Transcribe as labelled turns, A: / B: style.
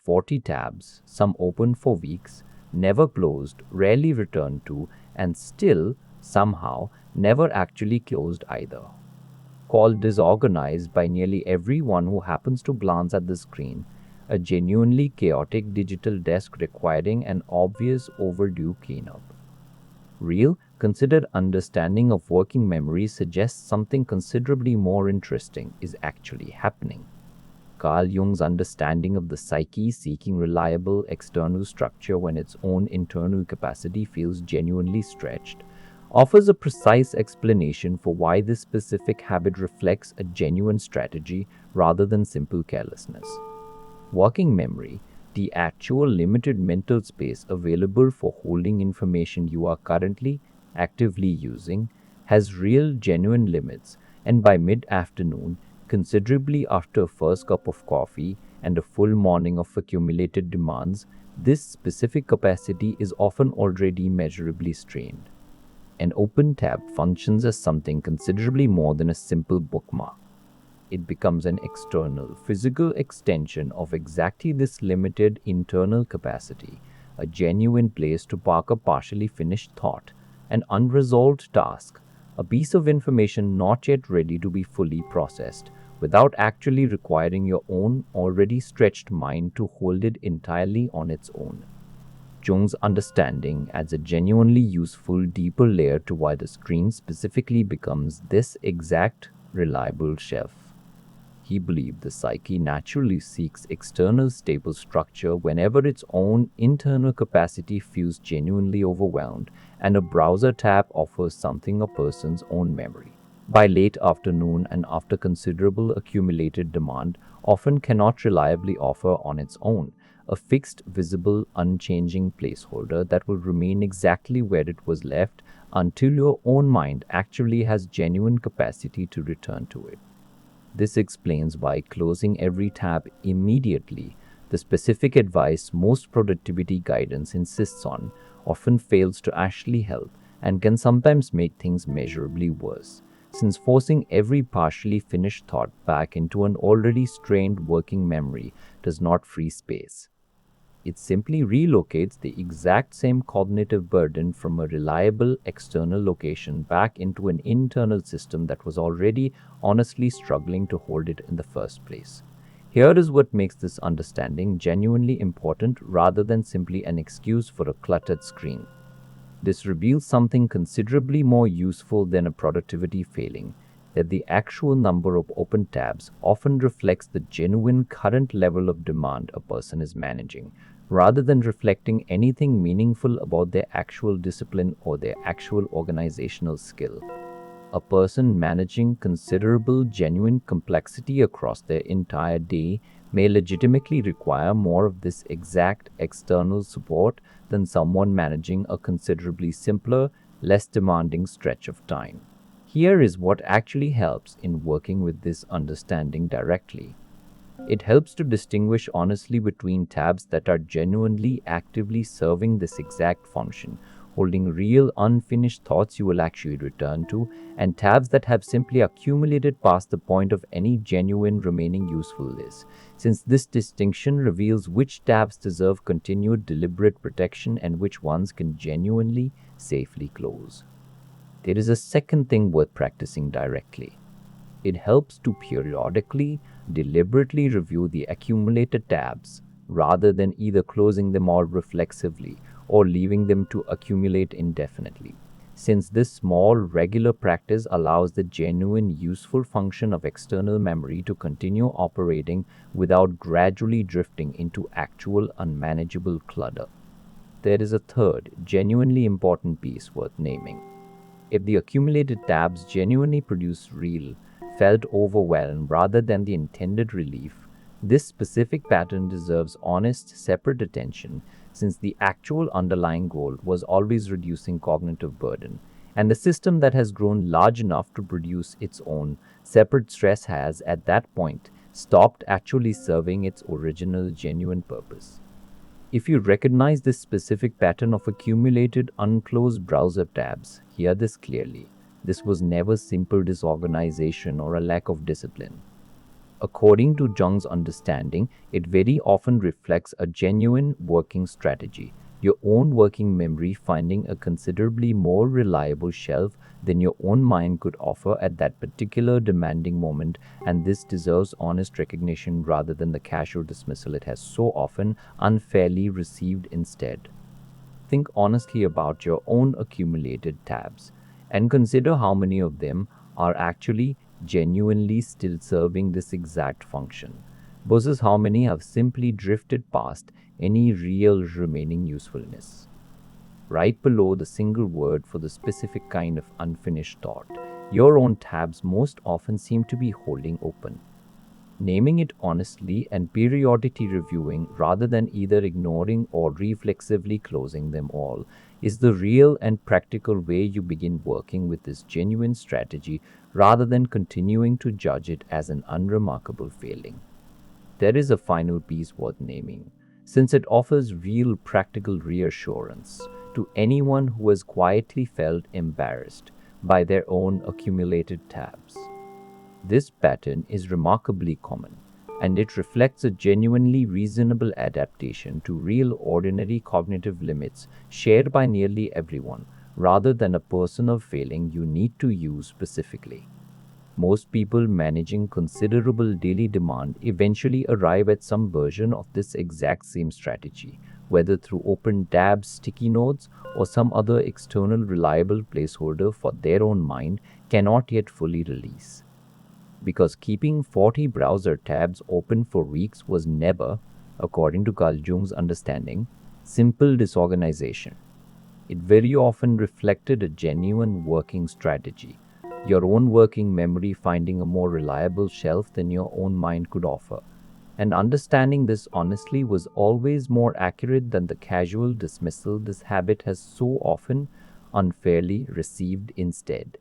A: 40 tabs, some open for weeks, never closed, rarely returned to, and still, somehow, never actually closed either. Called disorganized by nearly everyone who happens to glance at the screen, a genuinely chaotic digital desk requiring an obvious overdue cleanup. Real, considered understanding of working memory suggests something considerably more interesting is actually happening. Carl Jung's understanding of the psyche seeking reliable external structure when its own internal capacity feels genuinely stretched offers a precise explanation for why this specific habit reflects a genuine strategy rather than simple carelessness. Working memory, the actual limited mental space available for holding information you are currently actively using, has real, genuine limits, and by mid afternoon, considerably after a first cup of coffee and a full morning of accumulated demands, this specific capacity is often already measurably strained. An open tab functions as something considerably more than a simple bookmark. It becomes an external, physical extension of exactly this limited internal capacity, a genuine place to park a partially finished thought, an unresolved task, a piece of information not yet ready to be fully processed, without actually requiring your own already stretched mind to hold it entirely on its own. Jung's understanding adds a genuinely useful, deeper layer to why the screen specifically becomes this exact, reliable shelf. He believed the psyche naturally seeks external stable structure whenever its own internal capacity feels genuinely overwhelmed, and a browser tab offers something a person's own memory. By late afternoon and after considerable accumulated demand, often cannot reliably offer on its own, a fixed, visible, unchanging placeholder that will remain exactly where it was left until your own mind actually has genuine capacity to return to it. This explains why closing every tab immediately, the specific advice most productivity guidance insists on, often fails to actually help and can sometimes make things measurably worse, since forcing every partially finished thought back into an already strained working memory does not free space. It simply relocates the exact same cognitive burden from a reliable external location back into an internal system that was already honestly struggling to hold it in the first place. Here is what makes this understanding genuinely important rather than simply an excuse for a cluttered screen. This reveals something considerably more useful than a productivity failing, that the actual number of open tabs often reflects the genuine current level of demand a person is managing, rather than reflecting anything meaningful about their actual discipline or their actual organizational skill. A person managing considerable genuine complexity across their entire day may legitimately require more of this exact external support than someone managing a considerably simpler, less demanding stretch of time. Here is what actually helps in working with this understanding directly. It helps to distinguish honestly between tabs that are genuinely actively serving this exact function, holding real unfinished thoughts you will actually return to, and tabs that have simply accumulated past the point of any genuine remaining usefulness, since this distinction reveals which tabs deserve continued deliberate protection and which ones can genuinely, safely close. There is a second thing worth practicing directly. It helps to periodically, deliberately review the accumulated tabs rather than either closing them all reflexively or leaving them to accumulate indefinitely. Since this small, regular practice allows the genuine, useful function of external memory to continue operating without gradually drifting into actual unmanageable clutter. There is a third, genuinely important piece worth naming. If the accumulated tabs genuinely produce real, felt overwhelm rather than the intended relief, this specific pattern deserves honest, separate attention since the actual underlying goal was always reducing cognitive burden, and the system that has grown large enough to produce its own separate stress has, at that point, stopped actually serving its original genuine purpose. If you recognize this specific pattern of accumulated, unclosed browser tabs, hear this clearly. This was never simple disorganization or a lack of discipline. According to Jung's understanding, it very often reflects a genuine working strategy, your own working memory finding a considerably more reliable shelf than your own mind could offer at that particular demanding moment, and this deserves honest recognition rather than the casual dismissal it has so often unfairly received instead. Think honestly about your own accumulated tabs and consider how many of them are actually genuinely still serving this exact function versus how many have simply drifted past any real remaining usefulness. Right below the single word for the specific kind of unfinished thought, your own tabs most often seem to be holding open. Naming it honestly and periodically reviewing rather than either ignoring or reflexively closing them all is the real and practical way you begin working with this genuine strategy rather than continuing to judge it as an unremarkable failing. There is a final piece worth naming, since it offers real practical reassurance to anyone who has quietly felt embarrassed by their own accumulated tabs. This pattern is remarkably common, and it reflects a genuinely reasonable adaptation to real ordinary cognitive limits shared by nearly everyone, rather than a personal failing you need to use specifically. Most people managing considerable daily demand eventually arrive at some version of this exact same strategy, whether through open tabs, sticky notes, or some other external reliable placeholder for their own mind cannot yet fully release because keeping 40 browser tabs open for weeks was never, according to Carl Jung's understanding, simple disorganization. It very often reflected a genuine working strategy, your own working memory finding a more reliable shelf than your own mind could offer. And understanding this honestly was always more accurate than the casual dismissal this habit has so often unfairly received instead.